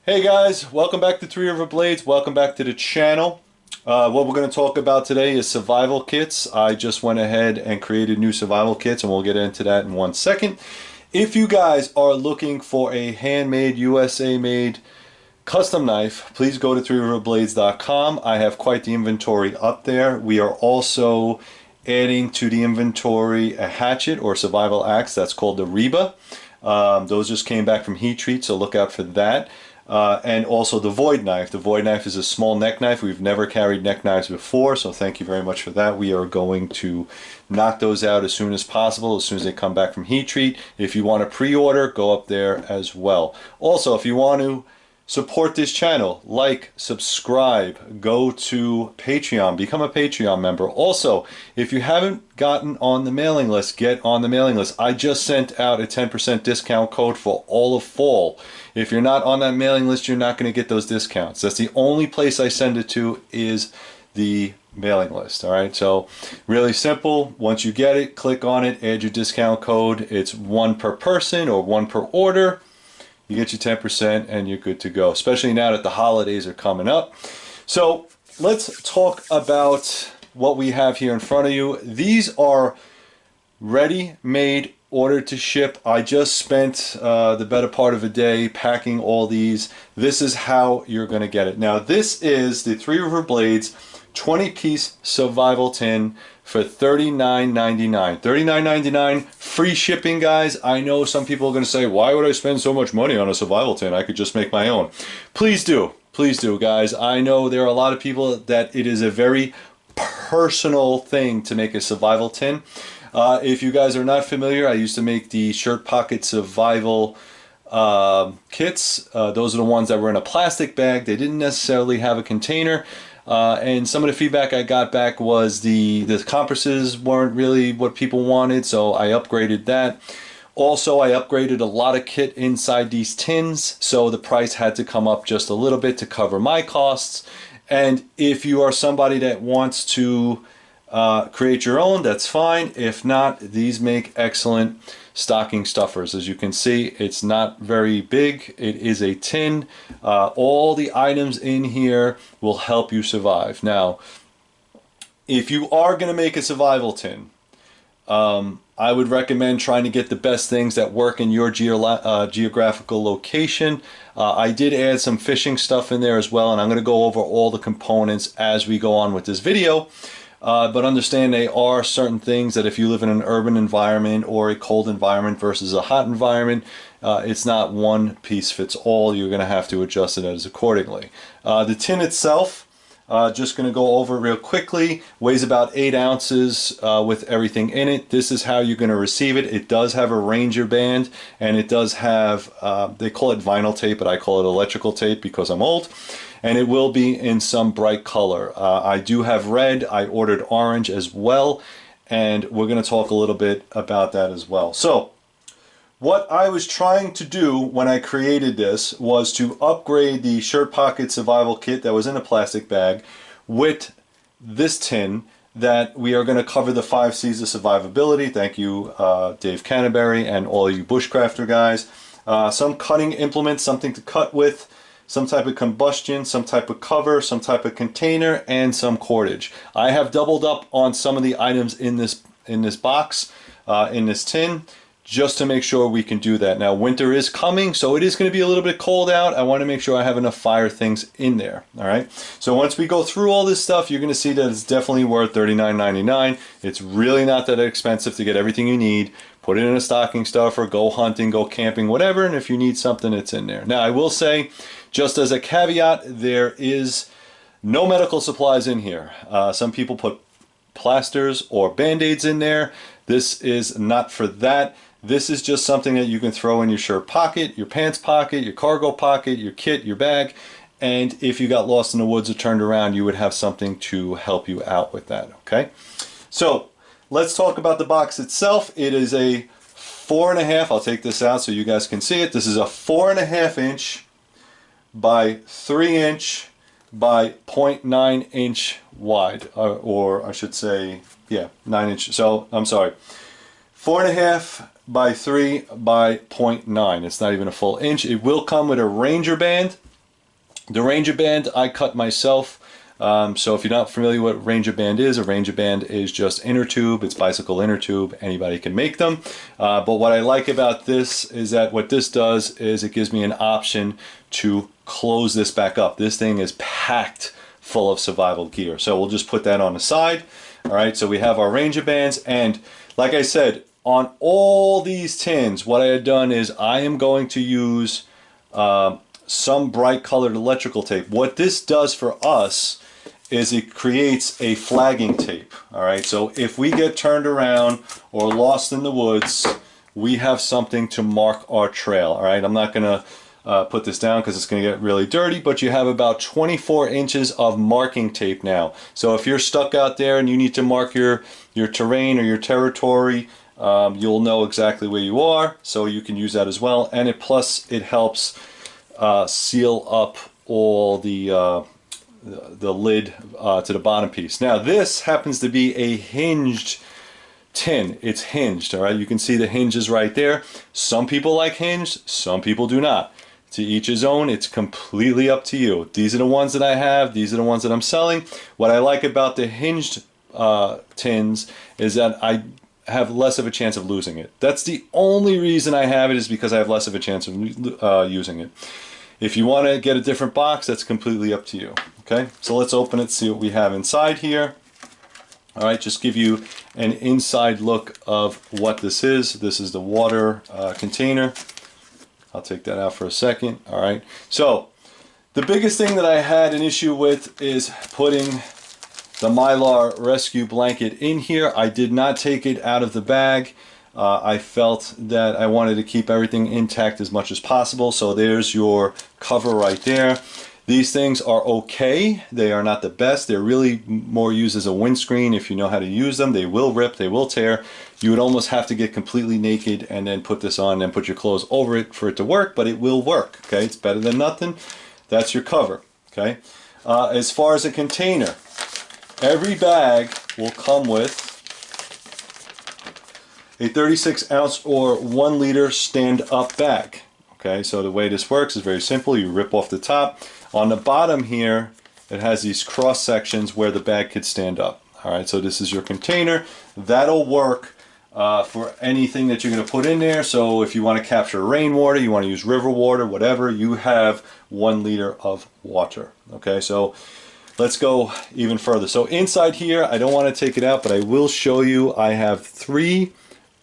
Hey guys, welcome back to Three River Blades. Welcome back to the channel. What we're going to talk about today is survival kits. I just went ahead and created new survival kits, and we'll get into that in 1 second. If you guys are looking for a handmade, USA made custom knife, please go to threeriverblades.com. I have quite the inventory up there. We are also adding to the inventory a hatchet or survival axe that's called the Reba. Those just came back from heat treat, so look out for that. And also the void knife. The void knife is a small neck knife. We've never carried neck knives before, so thank you very much for that. We are going to knock those out as soon as possible, as soon as they come back from heat treat. If you want to pre-order, go up there as well. Also, if you want to support this channel, like, subscribe, go to Patreon, become a Patreon member. Also, if you haven't gotten on the mailing list, get on the mailing list. I just sent out a 10% discount code for all of fall. If you're not on that mailing list, you're not going to get those discounts. That's the only place I send it to, is the mailing list. All right, so really simple. Once you get it, click on it, add your discount code. It's 1 per person or 1 per order. You get your 10% and you're good to go, especially now that the holidays are coming up. So let's talk about what we have here in front of you. These are ready-made, ordered to ship. I just spent the better part of a day packing all these. This is how you're going to get it. Now, this is the Three River Blades 20-piece survival tin for $39.99. $39.99, free shipping, guys. I know some people are going to say, why would I spend so much money on a survival tin? I could just make my own. Please do, guys. I know there are a lot of people that it is a very personal thing to make a survival tin. If you guys are not familiar, I used to make the shirt pocket survival kits. Those are the ones that were in a plastic bag. They didn't necessarily have a container. And some of the feedback I got back was the compresses weren't really what people wanted, so I upgraded that. Also, I upgraded a lot of kit inside these tins, so the price had to come up just a little bit to cover my costs. And if you are somebody that wants to create your own, that's fine. If not, these make excellent stocking stuffers. As you can see, it's not very big. It is a tin. All the items in here will help you survive. Now, if you are going to make a survival tin, I would recommend trying to get the best things that work in your geographical location. I did add some fishing stuff in there as well, and I'm going to go over all the components as we go on with this video. But understand they are certain things that if you live in an urban environment or a cold environment versus a hot environment, it's not one piece fits all. You're going to have to adjust it as accordingly. The tin itself, just going to go over it real quickly, weighs about 8 ounces with everything in it. This is how you're going to receive it. It does have a Ranger band, and it does have, they call it vinyl tape, but I call it electrical tape because I'm old. And it will be in some bright color. I do have red. I ordered orange as well, and we're going to talk a little bit about that as well. So what I was trying to do when I created this was to upgrade the shirt pocket survival kit that was in a plastic bag with this tin that we are going to cover the 5 C's of survivability. Thank you, Dave Canterbury, and all you bushcrafter guys. Some cutting implements, something to cut with, some type of combustion, some type of cover, some type of container, and some cordage. I have doubled up on some of the items in this box, in this tin, just to make sure we can do that. Now, winter is coming, so it is going to be a little bit cold out. I want to make sure I have enough fire things in there. All right. So once we go through all this stuff, you're going to see that it's definitely worth $39.99. It's really not that expensive to get everything you need. Put it in a stocking stuffer, go hunting, go camping, whatever, and if you need something, it's in there. Now, I will say, just as a caveat, there is no medical supplies in here. Some people put plasters or band-aids in there. This is not for that. This is just something that you can throw in your shirt pocket, your pants pocket, your cargo pocket, your kit, your bag, and if you got lost in the woods or turned around, you would have something to help you out with that, okay? So let's talk about the box itself. It is a 4.5, I'll take this out so you guys can see it. This is a 4.5 inch by 3 inch by 0.9 inch wide, or I should say, yeah, 9 inches. So I'm sorry, 4.5 by 3 by 0.9. It's not even a full inch. It will come with a Ranger band. The Ranger Band I cut myself. So if you're not familiar with what Ranger Band is, a Ranger Band is just inner tube. It's bicycle inner tube. Anybody can make them. But what I like about this is that what this does is it gives me an option to close this back up. This thing is packed full of survival gear. So we'll just put that on the side. All right, so we have our Ranger Bands, and like I said, on all these tins, what I had done is I am going to use some bright colored electrical tape. What this does for us is it creates a flagging tape. All right, so if we get turned around or lost in the woods, we have something to mark our trail. All right, I'm not gonna put this down because it's going to get really dirty, but you have about 24 inches of marking tape now. So if you're stuck out there and you need to mark your terrain or your territory, you'll know exactly where you are, so you can use that as well. And plus it helps seal up all the lid to the bottom piece. Now this happens to be a hinged tin. It's hinged, all right? You can see the hinges right there. Some people like hinged, some people do not. To each his own. It's completely up to you. These are the ones that I have. These are the ones that I'm selling. What I like about the hinged tins is that I have less of a chance of losing it. That's the only reason I have it, is because I have less of a chance of using it. If you want to get a different box, that's completely up to you. Okay, so let's open it, see what we have inside here. All right, just give you an inside look of what this is. This is the water container. I'll take that out for a second. All right, so the biggest thing that I had an issue with is putting the Mylar Rescue Blanket in here. I did not take it out of the bag. I felt that I wanted to keep everything intact as much as possible. So there's your cover right there. These things are okay. They are not the best. They're really more used as a windscreen if you know how to use them. They will rip, they will tear. You would almost have to get completely naked and then put this on and put your clothes over it for it to work, but it will work, okay? It's better than nothing. That's your cover, okay? As far as a container, every bag will come with a 36 ounce or 1 liter stand-up bag. Okay, so the way this works is very simple. You rip off the top. On the bottom here, it has these cross sections where the bag could stand up. All right, so this is your container. That'll work for anything that you're going to put in there. So if you want to capture rainwater, you want to use river water, whatever, you have 1 liter of water. Okay, so let's go even further. So inside here, I don't want to take it out, but I will show you. I have 3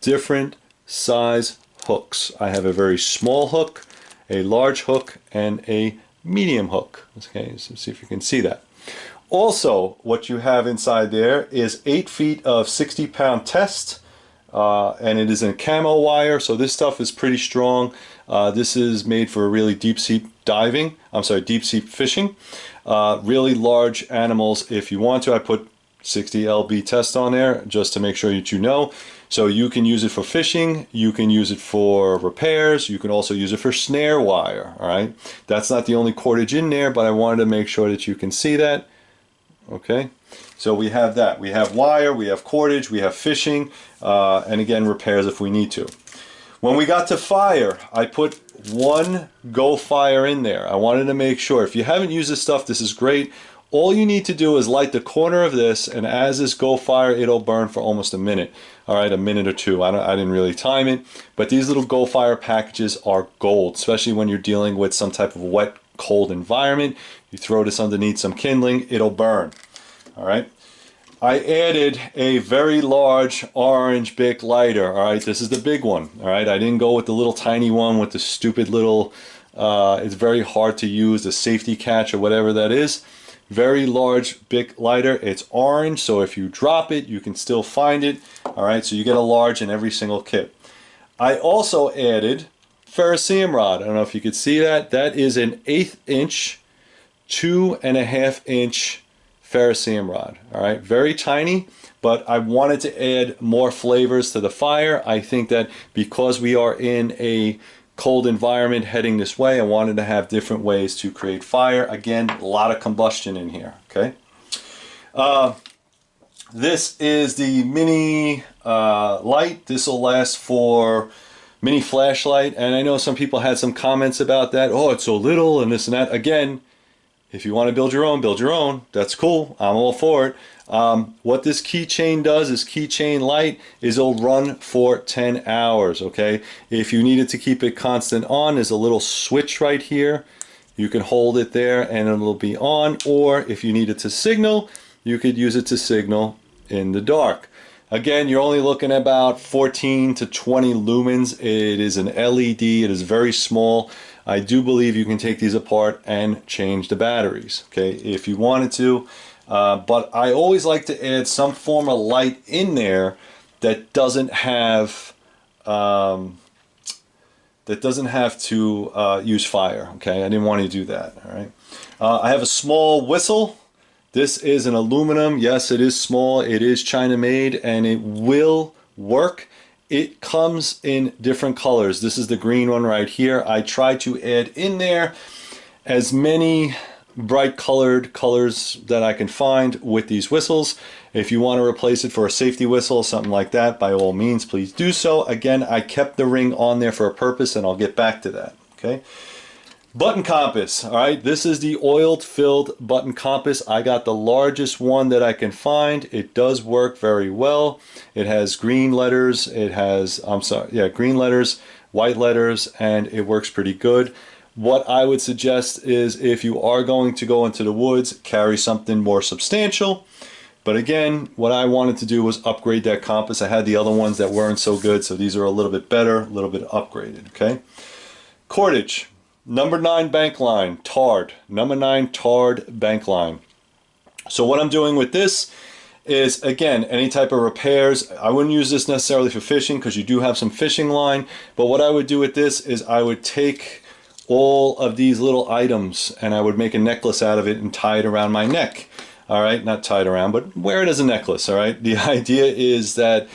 different size hooks. I have a very small hook, a large hook, and a medium hook. Okay, so see if you can see that. Also, what you have inside there is 8 feet of 60-pound test, and it is in camo wire, so this stuff is pretty strong. This is made for really deep sea diving, deep sea fishing. Really large animals if you want to. I put 60 lb test on there just to make sure that you know. So you can use it for fishing, you can use it for repairs, you can also use it for snare wire, all right? That's not the only cordage in there, but I wanted to make sure that you can see that, okay? So we have that. We have wire, we have cordage, we have fishing, and again, repairs if we need to. When we got to fire, I put 1 Go Fire in there. I wanted to make sure. If you haven't used this stuff, this is great. All you need to do is light the corner of this, and as this Go Fire, it'll burn for almost a minute. All right, a minute or 2. I didn't really time it, but these little Go Fire packages are gold, especially when you're dealing with some type of wet, cold environment. You throw this underneath some kindling, it'll burn. All right. I added a very large orange Bic lighter. All right, this is the big one. All right, I didn't go with the little tiny one with the stupid little, it's very hard to use, the safety catch or whatever that is. Very large Bic lighter. It's orange, so if you drop it, you can still find it. All right, so you get a large in every single kit. I also added Ferrocene Rod. I don't know if you could see that. That is an 1/8 inch, 2.5 inch Ferrocene Rod. All right, very tiny, but I wanted to add more flavors to the fire. I think that because we are in a cold environment heading this way, I wanted to have different ways to create fire. Again, a lot of combustion in here, okay? This is the mini light. This will last for mini flashlight, and I know some people had some comments about that. Oh, it's so little and this and that. Again, If you want to build your own. That's cool. I'm all for it. What this keychain does, this keychain light, is it'll run for 10 hours, okay? If you needed to keep it constant on, there's a little switch right here. You can hold it there and it'll be on, or if you needed to signal, you could use it to signal in the dark. Again, you're only looking at about 14 to 20 lumens. It is an LED, it is very small. I do believe you can take these apart and change the batteries, okay, if you wanted to. But I always like to add some form of light in there that doesn't have to use fire, okay? I didn't want to do that, all right? I have a small whistle. This is an aluminum. Yes, it is small. It is China made and it will work. It comes in different colors. This is the green one right here. I try to add in there as many bright colored colors that I can find with these whistles. If you want to replace it for a safety whistle, something like that, by all means, please do so. Again, I kept the ring on there for a purpose and I'll get back to that, okay? Button compass, all right, this is the oiled filled button compass. I got the largest one that I can find. It does work very well. It has green letters, green letters, white letters, and it works pretty good. What I would suggest is if you are going to go into the woods, carry something more substantial. But again, what I wanted to do was upgrade that compass. I had the other ones that weren't so good, so these are a little bit better, a little bit upgraded, okay? Cordage. Number 9 bank line, tarred. Number 9 tarred bank line. So what I'm doing with this is, again, any type of repairs. I wouldn't use this necessarily for fishing because you do have some fishing line. But what I would do with this is I would take all of these little items and I would make a necklace out of it and tie it around my neck. All right, not tied around, but wear it as a necklace. All right, the idea is that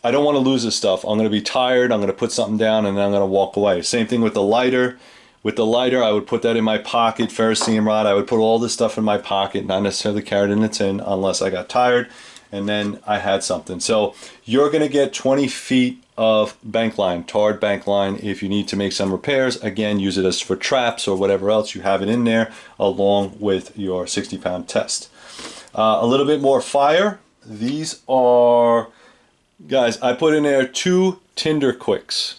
I don't want to lose this stuff. I'm going to be tired, I'm going to put something down, and then I'm going to walk away. Same thing with the lighter. With the lighter, I would put that in my pocket, Ferrocene Rod. I would put all this stuff in my pocket, not necessarily carry it in a tin unless I got tired, and then I had something. So you're going to get 20 feet of bank line, tarred bank line. If you need to make some repairs, again, use it as for traps or whatever else. You have it in there along with your 60-pound test. A little bit more fire. These are... Guys, I put in there two tinder-quicks,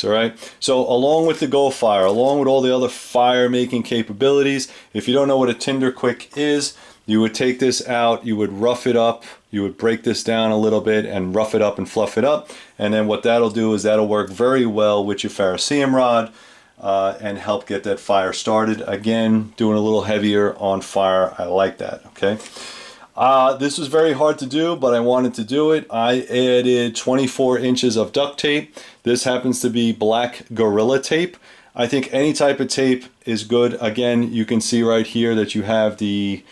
all right? So along with the Go Fire, along with all the other fire making capabilities, if you don't know what a tinder-quick is, you would take this out, you would rough it up, you would break this down a little bit and rough it up and fluff it up. And then what that'll do is that'll work very well with your Ferrocene Rod and help get that fire started. Again, doing a little heavier on fire, I like that, okay? This was very hard to do, but I wanted to do it. I added 24 inches of duct tape. This happens to be black Gorilla tape. I think any type of tape is good. Again, you can see right here that you have the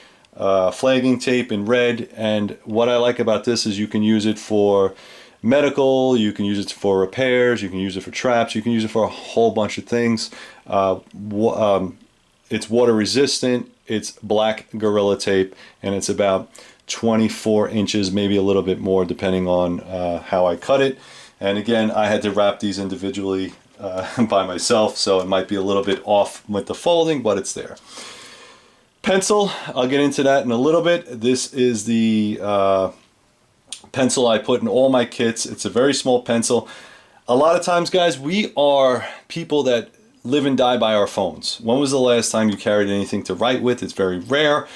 flagging tape in red, and what I like about this is you can use it for medical, you can use it for repairs, you can use it for traps, you can use it for a whole bunch of things. It's water resistant. It's black Gorilla tape, and it's about 24 inches, maybe a little bit more depending on how I cut it. And again, I had to wrap these individually by myself, so it might be a little bit off with the folding, but it's there. Pencil, I'll get into that in a little bit. This is the pencil I put in all my kits. It's a very small pencil. A lot of times, guys, we are people that live and die by our phones. When was the last time you carried anything to write with? It's very rare.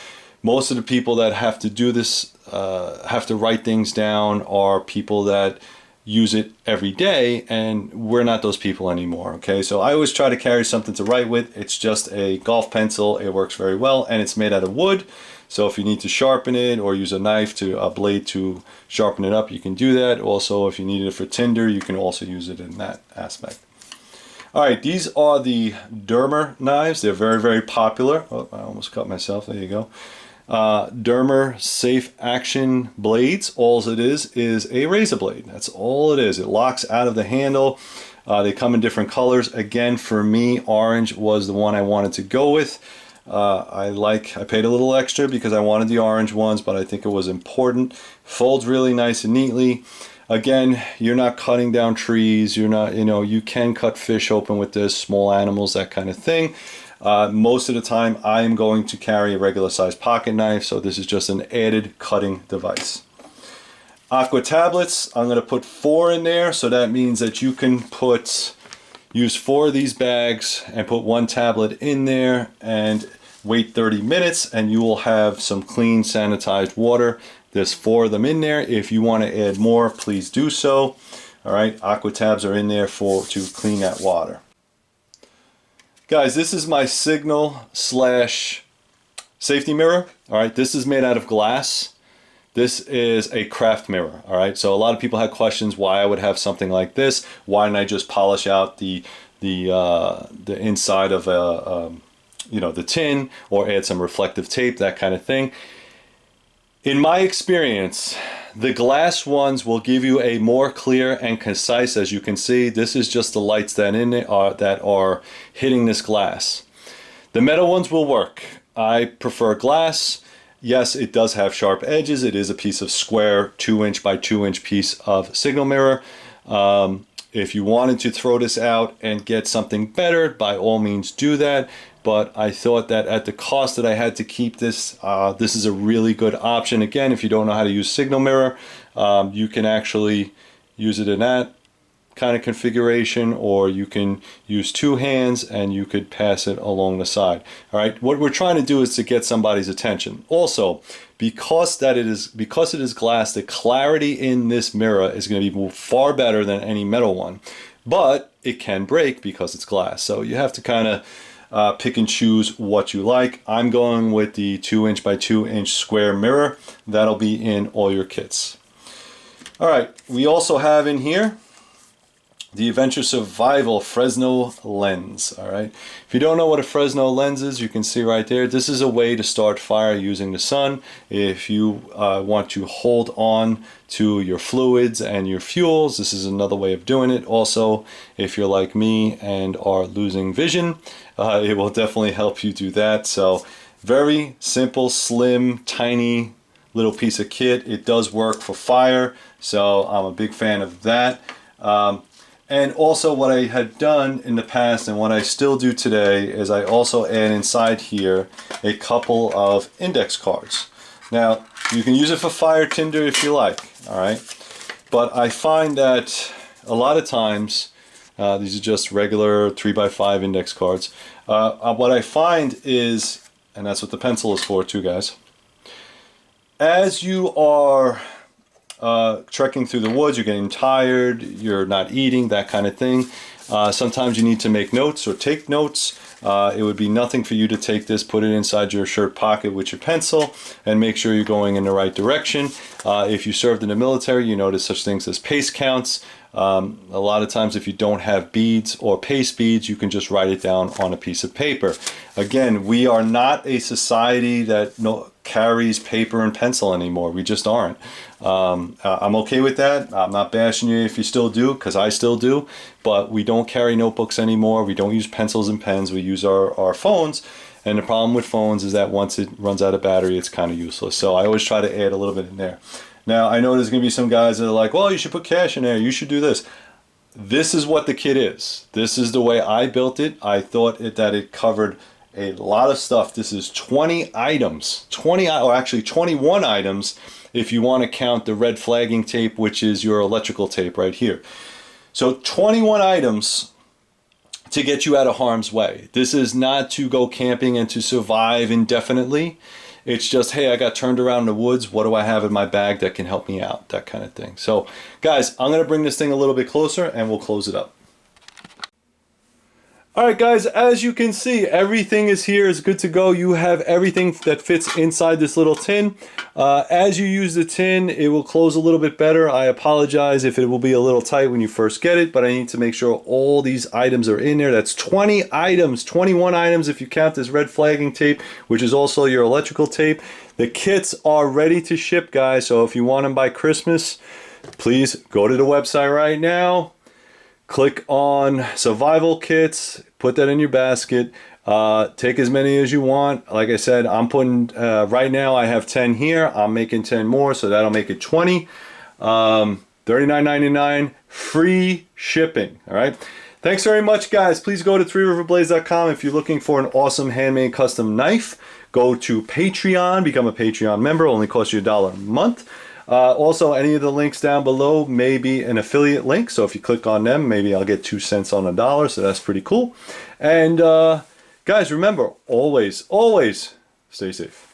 Most of the people that have to do this, have to write things down, are people that use it every day, and we're not those people anymore, okay? So I always try to carry something to write with. It's just a golf pencil. It works very well, and it's made out of wood. So if you need to sharpen it or use a knife to a blade to sharpen it up, you can do that. Also, if you need it for tinder, you can also use it in that aspect. All right, these are the Derma knives. They're very, very popular. Oh, I almost cut myself. There you go. Derma-safe action blades. All it is a razor blade. That's all it is. It locks out of the handle. They come in different colors. Again, for me, orange was the one I wanted to go with. I paid a little extra because I wanted the orange ones, but I think it was important. Folds really nice and neatly. Again, you're not cutting down trees. You're not, you can cut fish open with this, small animals, that kind of thing. Most of the time I am going to carry a regular size pocket knife, so this is just an added cutting device. Aqua Tablets, I'm going to put 4 in there, so that means that you can use 4 of these bags and put 1 tablet in there and wait 30 minutes and you will have some clean sanitized water. There's 4 of them in there. If you want to add more, please do so. All right, Aqua Tabs are in there to clean that water. Guys, this is my signal / safety mirror. All right, this is made out of glass. This is a craft mirror. All right, so a lot of people had questions why I would have something like this. Why didn't I just polish out the inside of the tin, or add some reflective tape, that kind of thing. In my experience, the glass ones will give you a more clear and concise. As you can see, this is just the lights that are hitting this glass. The metal ones will work. I prefer glass. Yes, it does have sharp edges. It is a piece of square 2" by 2" piece of signal mirror. If you wanted to throw this out and get something better, by all means do that. But I thought that at the cost that I had to keep this, this is a really good option. Again, if you don't know how to use signal mirror, you can actually use it in that kind of configuration, or you can use 2 hands and you could pass it along the side. All right, what we're trying to do is to get somebody's attention. Also, because it is glass, the clarity in this mirror is going to be far better than any metal one, but it can break because it's glass. So you have to kind of pick and choose what you like. I'm going with the 2" by 2" square mirror. That'll be in all your kits. All right, we also have in here the Adventure Survival Fresno Lens. All right, if you don't know what a Fresno Lens is, you can see right there. This is a way to start fire using the sun. If you want to hold on to your fluids and your fuels, this is another way of doing it. Also, if you're like me and are losing vision, it will definitely help you do that. So very simple, slim, tiny little piece of kit. It does work for fire, so I'm a big fan of that. And also what I had done in the past and what I still do today is I also add inside here a couple of index cards. Now, you can use it for fire tinder if you like, all right? But I find that a lot of times, these are just regular 3x5 index cards. What I find is, and that's what the pencil is for too, guys, as you are trekking through the woods, you're getting tired, you're not eating, that kind of thing. Sometimes you need to make notes or take notes. It would be nothing for you to take this, put it inside your shirt pocket with your pencil, and make sure you're going in the right direction. If you served in the military, you notice such things as pace counts. A lot of times if you don't have beads or pace beads, you can just write it down on a piece of paper. Again, we are not a society that carries paper and pencil anymore. We just aren't. I'm okay with that. I'm not bashing you if you still do, because I still do, but we don't carry notebooks anymore. We don't use pencils and pens. We use our phones. And the problem with phones is that once it runs out of battery, it's kind of useless. So I always try to add a little bit in there. Now, I know there's going to be some guys that are like, well, you should put cash in there. You should do this. This is what the kit is. This is the way I built it. I thought that it covered a lot of stuff. This is 20 items, or actually 21 items if you want to count the red flagging tape, which is your electrical tape right here. So 21 items to get you out of harm's way. This is not to go camping and to survive indefinitely. It's just, hey, I got turned around in the woods. What do I have in my bag that can help me out? That kind of thing. So guys, I'm going to bring this thing a little bit closer and we'll close it up. Alright guys, as you can see, everything is here, is good to go. You have everything that fits inside this little tin. As you use the tin, it will close a little bit better. I apologize if it will be a little tight when you first get it, but I need to make sure all these items are in there. That's 20 items, 21 items if you count this red flagging tape, which is also your electrical tape. The kits are ready to ship, guys, so if you want them by Christmas, please go to the website right now. Click on survival kits, put that in your basket, take as many as you want. Like I said, I'm putting, right now I have 10 here, I'm making 10 more, so that'll make it 20. $39.99, free shipping, all right? Thanks very much, guys. Please go to threeriverblades.com if you're looking for an awesome handmade custom knife. Go to Patreon, become a Patreon member. Only costs you $1 a month. Also, any of the links down below may be an affiliate link. So if you click on them, maybe I'll get 2 cents on a dollar. So that's pretty cool. And guys, remember, always, always stay safe.